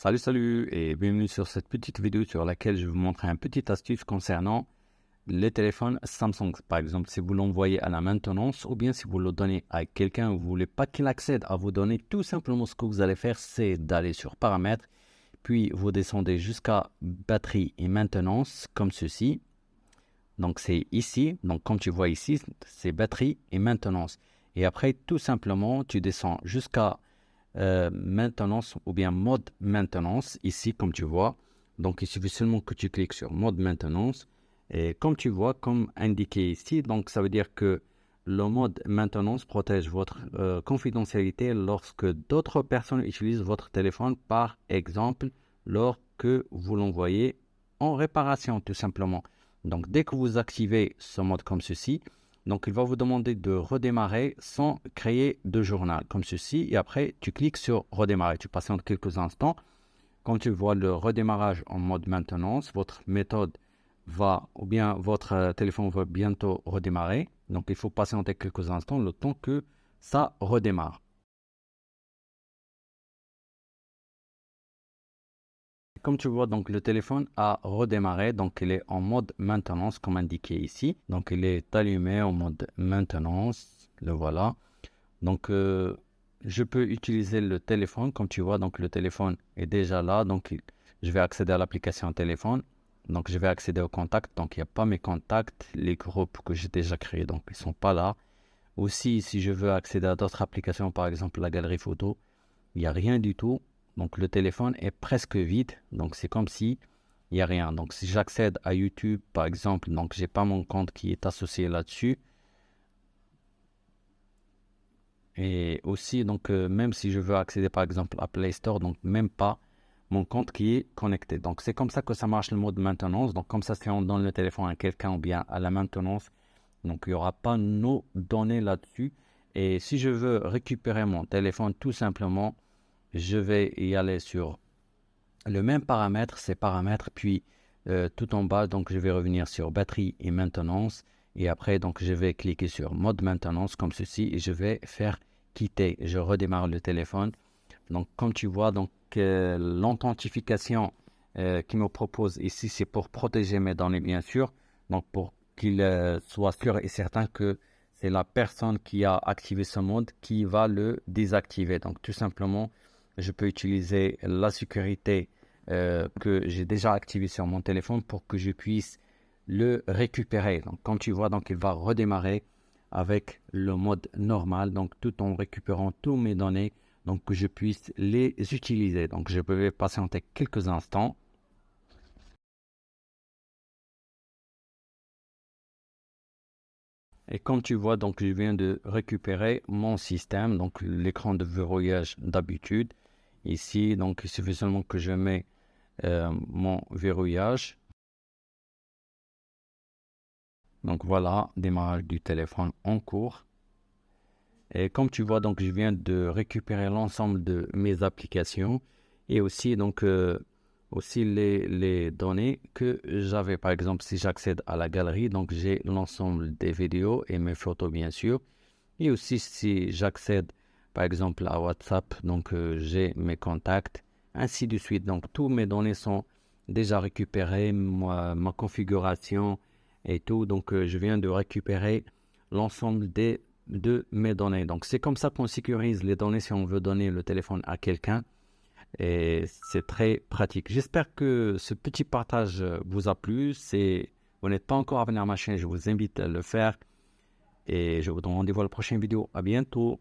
Salut et bienvenue sur cette petite vidéo sur laquelle je vais vous montrer un petit astuce concernant les téléphones Samsung. Par exemple, si vous l'envoyez à la maintenance ou bien si vous le donnez à quelqu'un, vous ne voulez pas qu'il accède à vos données, tout simplement ce que vous allez faire, c'est d'aller sur paramètres, puis vous descendez jusqu'à batterie et maintenance comme ceci. Donc c'est ici, donc comme tu vois ici, c'est batterie et maintenance. Et après, tout simplement, tu descends jusqu'à maintenance ou bien mode maintenance ici comme tu vois. Donc il suffit seulement que tu cliques sur mode maintenance et comme tu vois, comme indiqué ici, donc ça veut dire que le mode maintenance protège votre confidentialité lorsque d'autres personnes utilisent votre téléphone, par exemple lorsque vous l'envoyez en réparation tout simplement. Donc dès que vous activez ce mode comme ceci, donc, il va vous demander de redémarrer sans créer de journal, comme ceci. Et après, tu cliques sur redémarrer. Tu patientes quelques instants. Quand tu vois le redémarrage en mode maintenance, votre méthode va, ou bien votre téléphone va bientôt redémarrer. Donc, il faut patienter quelques instants, le temps que ça redémarre. Comme tu vois, donc le téléphone a redémarré, donc il est en mode maintenance comme indiqué ici. Donc il est allumé en mode maintenance, le voilà. Donc, je peux utiliser le téléphone, comme tu vois, donc le téléphone est déjà là, donc je vais accéder à l'application téléphone, donc je vais accéder aux contacts, donc il n'y a pas mes contacts, les groupes que j'ai déjà créés, donc ils ne sont pas là. Aussi, si je veux accéder à d'autres applications, par exemple la galerie photo, il n'y a rien du tout, donc le téléphone est presque vide, donc c'est comme si il n'y a rien. Donc si j'accède à YouTube, par exemple, donc j'ai pas mon compte qui est associé là-dessus. Et aussi, donc, même si je veux accéder par exemple à Play Store, donc même pas mon compte qui est connecté. Donc, c'est comme ça que ça marche le mode maintenance. Donc, comme ça, si on donne le téléphone à quelqu'un ou bien à la maintenance, donc il n'y aura pas nos données là-dessus. Et si je veux récupérer mon téléphone, tout simplement, je vais y aller sur le même paramètre, ces paramètres, puis tout en bas, donc je vais revenir sur batterie et maintenance. Et après, donc je vais cliquer sur mode maintenance comme ceci et je vais faire quitter. Je redémarre le téléphone. Donc comme tu vois, donc l'authentification qu'il me propose ici, c'est pour protéger mes données bien sûr. Donc pour qu'il soit sûr et certain que c'est la personne qui a activé ce mode qui va le désactiver. Donc tout simplement, je peux utiliser la sécurité que j'ai déjà activée sur mon téléphone pour que je puisse le récupérer. Donc comme tu vois, donc il va redémarrer avec le mode normal, donc tout en récupérant tous mes données, donc que je puisse les utiliser. Donc je peux patienter quelques instants. Et comme tu vois, donc je viens de récupérer mon système, donc l'écran de verrouillage d'habitude. Ici, donc il suffit seulement que je mets mon verrouillage. Donc voilà, démarrage du téléphone en cours. Et comme tu vois, donc je viens de récupérer l'ensemble de mes applications et aussi donc aussi les données que j'avais. Par exemple, si j'accède à la galerie, donc j'ai l'ensemble des vidéos et mes photos bien sûr. Et aussi si j'accède par exemple à WhatsApp, donc j'ai mes contacts, ainsi de suite. Donc tous mes données sont déjà récupérées, ma configuration et tout. Donc je viens de récupérer l'ensemble de mes données. Donc c'est comme ça qu'on sécurise les données si on veut donner le téléphone à quelqu'un. Et c'est très pratique. J'espère que ce petit partage vous a plu. Si vous n'êtes pas encore abonné à ma chaîne, je vous invite à le faire. Et je vous donne rendez-vous à la prochaine vidéo. À bientôt.